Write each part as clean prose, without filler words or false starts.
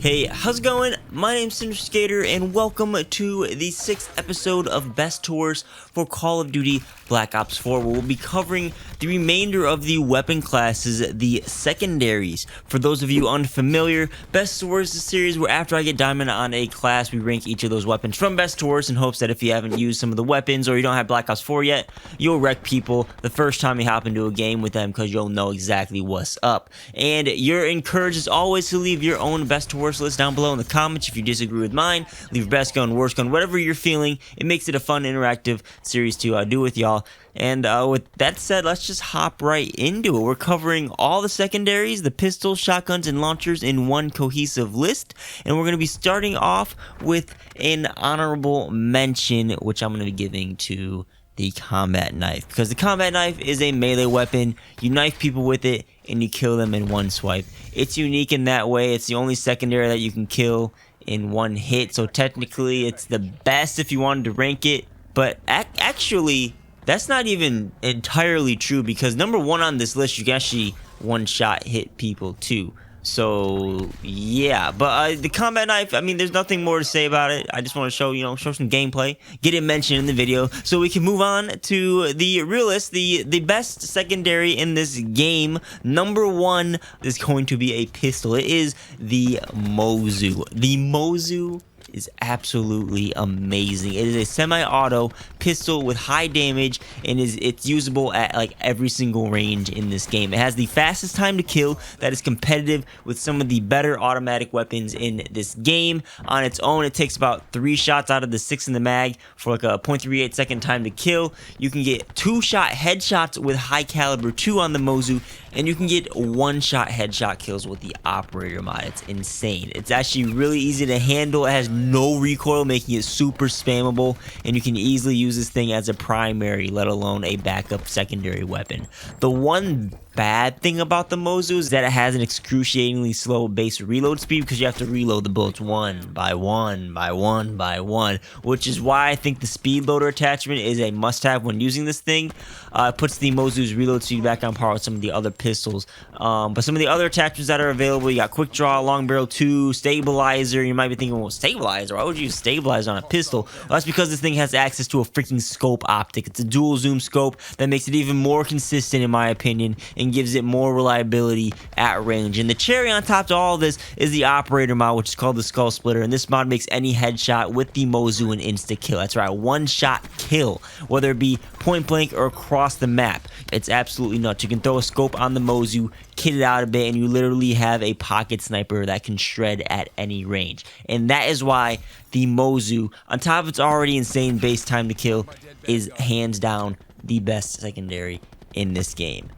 Hey, how's it going? My name's Skater, and welcome to the 6th episode of Best Tours for Call of Duty Black Ops 4, where we'll be covering the remainder of the weapon classes, the Secondaries. For those of you unfamiliar, Best Tours is a series where after I get Diamond on a class, we rank each of those weapons from Best Tours in hopes that if you haven't used some of the weapons or you don't have Black Ops 4 yet, you'll wreck people the first time you hop into a game with them because you'll know exactly what's up. And you're encouraged as always to leave your own Best Tours list down below in the comments. If you disagree with mine, leave your best gun, worst gun, whatever you're feeling. It makes it a fun interactive series to do with y'all. And with that said, let's just hop right into it. We're covering all the secondaries, the pistols, shotguns, and launchers in one cohesive list. And we're going to be starting off with an honorable mention, which I'm going to be giving to the combat knife, because the combat knife is a melee weapon. You knife people with it and you kill them in one swipe. It's unique in that way. It's the only secondary that you can kill in one hit, so technically it's the best if you wanted to rank it. But actually that's not even entirely true, because number one on this list, you can actually one shot hit people too. So yeah, but the combat knife, I mean, there's nothing more to say about it. I just want to show, show some gameplay, get it mentioned in the video, so we can move on to the real list, the best secondary in this game. Number one is going to be a pistol. It is the MOZU. The MOZU is absolutely amazing. It is a semi-auto pistol with high damage, and it's usable at like every single range in this game. It has the fastest time to kill that is competitive with some of the better automatic weapons in this game. On its own, it takes about 3 shots out of the 6 in the mag for like a 0.38 second time to kill. You can get 2-shot headshots with high caliber 2 on the MOZU, and you can get 1-shot headshot kills with the operator mod. It's insane. It's actually really easy to handle. It has no recoil, making it super spammable, and you can easily use this thing as a primary, let alone a backup secondary weapon. The one bad thing about the MOZU is that it has an excruciatingly slow base reload speed, because you have to reload the bullets one by one by one by one, which is why I think the speed loader attachment is a must-have when using this thing. It puts the MOZU's reload speed back on par with some of the other pistols. But some of the other attachments that are available, you got quick draw, long barrel 2, stabilizer. You might be thinking, well, stabilizer? Why would you use stabilizer on a pistol? Well, that's because this thing has access to a freaking scope optic. It's a dual zoom scope that makes it even more consistent, in my opinion, and gives it more reliability at range. And the cherry on top to all of this is the operator mod, which is called the Skull Splitter, and this mod makes any headshot with the MOZU an insta kill. That's right, 1-shot kill, whether it be point blank or across the map. It's absolutely nuts. You can throw a scope on the MOZU, kit it out a bit, and you literally have a pocket sniper that can shred at any range. And that is why the MOZU, on top of its already insane base time to kill, is hands down the best secondary in this game.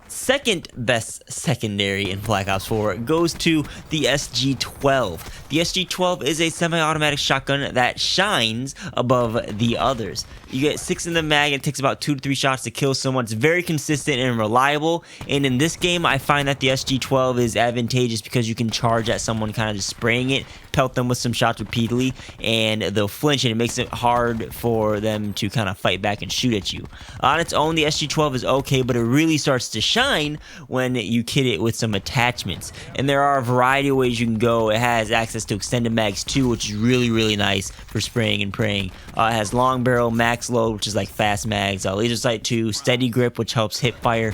Second best secondary in Black Ops 4 goes to the SG-12. The SG-12 is a semi-automatic shotgun that shines above the others. You get 6 in the mag, and it takes about 2 to 3 shots to kill someone. It's very consistent and reliable, and in this game I find that the SG-12 is advantageous because you can charge at someone kind of just spraying it, pelt them with some shots repeatedly, and they'll flinch, and it makes it hard for them to kind of fight back and shoot at you. On its own, the SG-12 is okay, but it really starts to shine when you kit it with some attachments, and there are a variety of ways you can go. It has access to extended mags too, which is really nice for spraying and praying. It has long barrel, max load, which is like fast mags, laser sight 2, steady grip, which helps hip fire,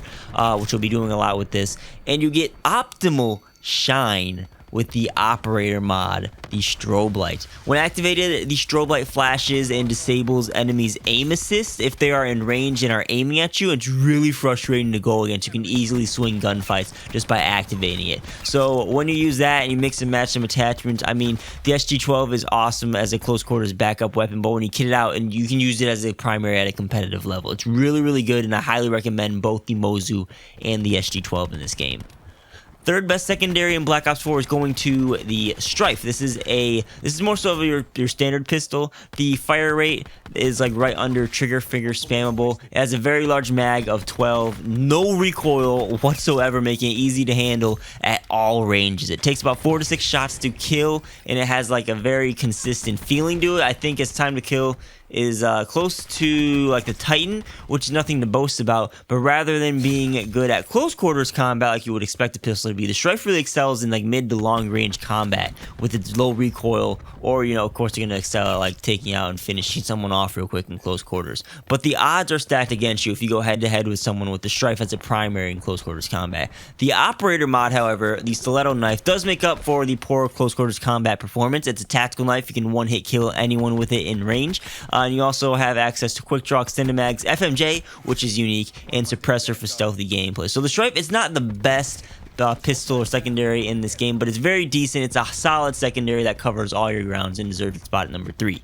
which we'll be doing a lot with this, and you get optimal shine with the operator mod, the strobe light. When activated, the strobe light flashes and disables enemies' aim assist if they are in range and are aiming at you. It's really frustrating to go against. You can easily swing gunfights just by activating it. So when you use that and you mix and match some attachments, I mean, the SG-12 is awesome as a close quarters backup weapon, but when you kit it out, and you can use it as a primary at a competitive level, it's really good, and I highly recommend both the MOZU and the SG-12 in this game. Third best secondary in Black Ops 4 is going to the STRIFE. This is more so of your standard pistol. The fire rate is like right under trigger finger spammable. It has a very large mag of 12, no recoil whatsoever, making it easy to handle at all ranges. It takes about 4 to 6 shots to kill, and it has like a very consistent feeling to it. I think its time to kill is close to like the Titan, which is nothing to boast about, but rather than being good at close quarters combat like you would expect a pistol to be, the STRIFE really excels in like mid to long range combat with its low recoil, or you know, of course, you're gonna excel at like taking out and finishing someone off real quick in close quarters. But the odds are stacked against you if you go head to head with someone with the STRIFE as a primary in close quarters combat. The operator mod, however, the stiletto knife, does make up for the poor close quarters combat performance. It's a tactical knife. You can one-hit kill anyone with it in range. And you also have access to quick draw extended mags, FMJ, which is unique, and suppressor for stealthy gameplay. So the STRIFE is not the best pistol or secondary in this game, but it's very decent. It's a solid secondary that covers all your grounds and deserves its spot at number 3.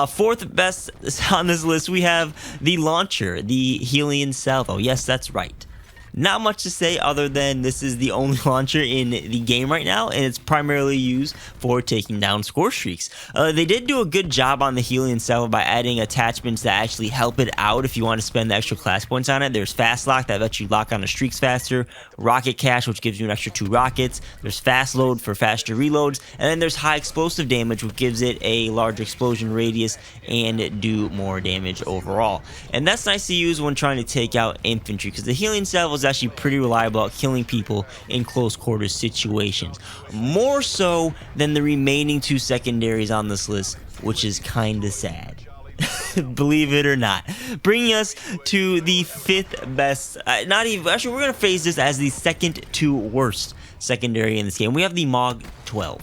Fourth best on this list, we have the launcher, the HELLION SALVO. Yes, that's right. Not much to say other than this is the only launcher in the game right now, and it's primarily used for taking down score streaks. They did do a good job on the HELLION Salvo by adding attachments that actually help it out if you want to spend the extra class points on it. There's Fast Lock that lets you lock on the streaks faster, Rocket Cache, which gives you an extra 2 rockets, there's Fast Load for faster reloads, and then there's High Explosive Damage, which gives it a larger explosion radius and do more damage overall. And that's nice to use when trying to take out infantry, because the HELLION Salvo is actually pretty reliable at killing people in close quarters situations, more so than the remaining 2 secondaries on this list, which is kinda sad. Believe it or not. Bringing us to the 5th best, actually we're gonna phrase this as the second to worst secondary in this game. We have the MOG 12.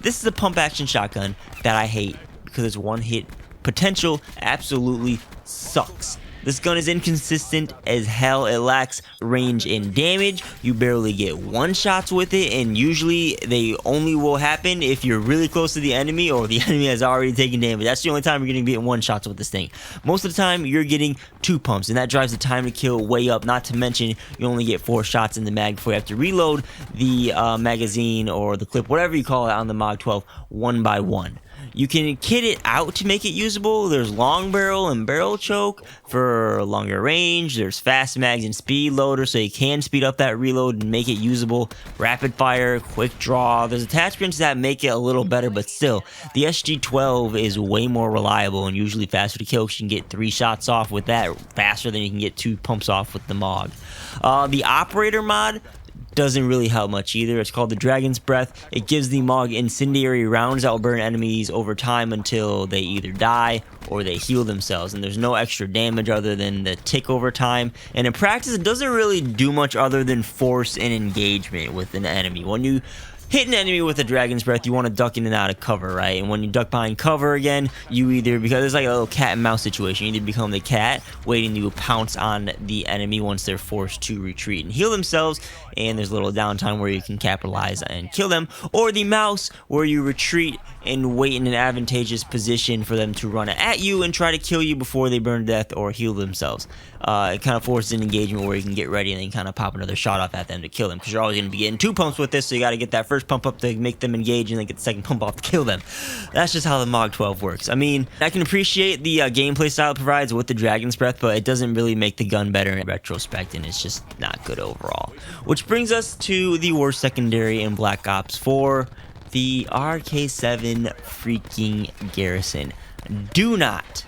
This is a pump action shotgun that I hate because its one hit potential absolutely sucks. This gun is inconsistent as hell. It lacks range and damage. You barely get one-shots with it, and usually they only will happen if you're really close to the enemy or the enemy has already taken damage. That's the only time you're going to get one-shots with this thing. Most of the time, you're getting 2 pumps, and that drives the time to kill way up. Not to mention, you only get 4 shots in the mag before you have to reload the magazine or the clip, whatever you call it, on the MOG 12, one by one. You can kit it out to make it usable. There's long barrel and barrel choke for longer range. There's fast mags and speed loader, so you can speed up that reload and make it usable. Rapid fire, quick draw. There's attachments that make it a little better, but still, the SG-12 is way more reliable and usually faster to kill, because you can get 3 shots off with that faster than you can get 2 pumps off with the MOG. The operator mod doesn't really help much either. It's called the Dragon's Breath. It gives the MOG incendiary rounds that will burn enemies over time until they either die or they heal themselves, and there's no extra damage other than the tick over time. And in practice, it doesn't really do much other than force an engagement with an enemy. When you hit an enemy with a Dragon's Breath, you want to duck in and out of cover, right? And when you duck behind cover again, you either, because it's like a little cat and mouse situation, you either become the cat waiting to pounce on the enemy once they're forced to retreat and heal themselves, and there's a little downtime where you can capitalize and kill them, or the mouse where you retreat and wait in an advantageous position for them to run at you and try to kill you before they burn to death or heal themselves. It kind of forces an engagement where you can get ready and then kind of pop another shot off at them to kill them, because you're always going to be getting 2 pumps with this, so you got to get that first pump up to make them engage and then get the second pump off to kill them. That's just how the MOG 12 works. I mean, I can appreciate the gameplay style it provides with the Dragon's Breath, but it doesn't really make the gun better in retrospect, and it's just not good overall. Which brings us to the worst secondary in Black Ops 4, the RK7 freaking Garrison. Do not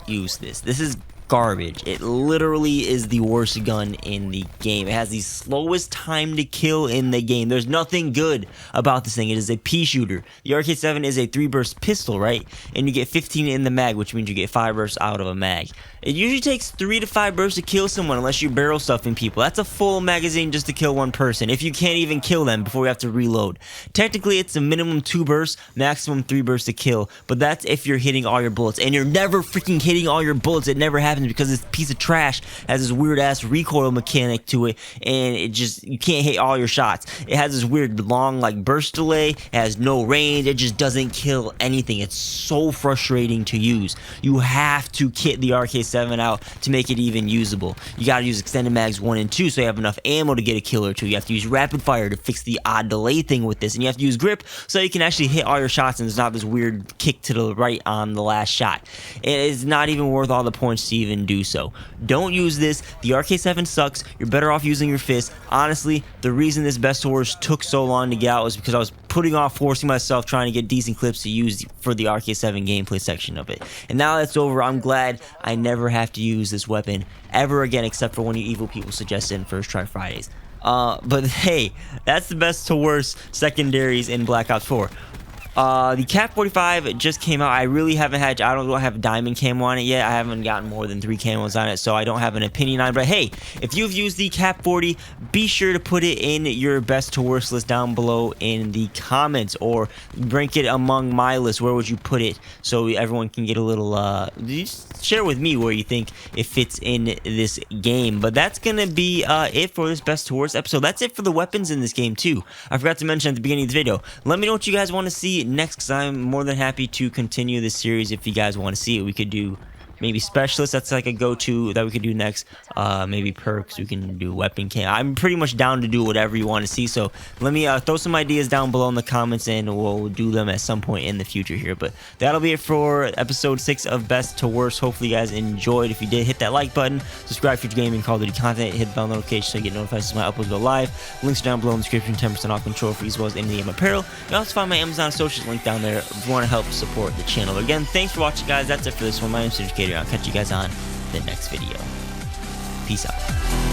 use this. This is garbage. It literally is the worst gun in the game. It has the slowest time to kill in the game. There's nothing good about this thing. It is a pea shooter. The RK7 is a 3-burst pistol, right? And you get 15 in the mag, which means you get 5 bursts out of a mag. It usually takes 3 to 5 bursts to kill someone unless you're barrel stuffing people. That's a full magazine just to kill one person, if you can't even kill them before you have to reload. Technically, it's a minimum 2 bursts, maximum 3 bursts to kill, but that's if you're hitting all your bullets. And you're never freaking hitting all your bullets. It never happens because this piece of trash has this weird ass recoil mechanic to it, and you can't hit all your shots. It has this weird long like burst delay. It has no range. It just doesn't kill anything. It's so frustrating to use. You have to kit the RK7 out to make it even usable. You gotta use extended mags 1 and 2 so you have enough ammo to get a kill or 2. You have to use rapid fire to fix the odd delay thing with this, and you have to use grip so you can actually hit all your shots and there's not this weird kick to the right on the last shot. It is not even worth all the points to even do so. Don't use this. The RK7 sucks. You're better off using your fist. Honestly, the reason this best to worst took so long to get out was because I was putting off forcing myself trying to get decent clips to use for the RK7 gameplay section of it. And now that's over, I'm glad I never have to use this weapon ever again, except for when you evil people suggest it in First Try Fridays. But hey, that's the best to worst secondaries in Black Ops 4. The Cap 45 just came out. I really haven't had, I don't have Diamond Camo on it yet. I haven't gotten more than 3 camos on it, so I don't have an opinion on it. But hey, if you've used the Cap 40, be sure to put it in your best to worst list down below in the comments, or rank it among my list. Where would you put it so everyone can get a little, just share with me where you think it fits in this game. But that's gonna be it for this best to worst episode. That's it for the weapons in this game too. I forgot to mention at the beginning of the video. Let me know what you guys want to see next, because I'm more than happy to continue this series. If you guys want to see it, we could do maybe specialists. That's like a go-to that we could do next. Maybe perks. We can do weapon cam. I'm pretty much down to do whatever you want to see. So let me throw some ideas down below in the comments, and we'll do them at some point in the future here. But that'll be it for episode 6 of Best to Worst. Hopefully you guys enjoyed. If you did, hit that like button. Subscribe for gaming, Call of Duty content. Hit the bell notification so you get notifications when my uploads go live. Links are down below in the description. 10% off control free, as well as any game apparel. You can also find my Amazon socials link down there if you want to help support the channel. But again, thanks for watching, guys. That's it for this one. My name's Educator. I'll catch you guys on the next video. Peace out.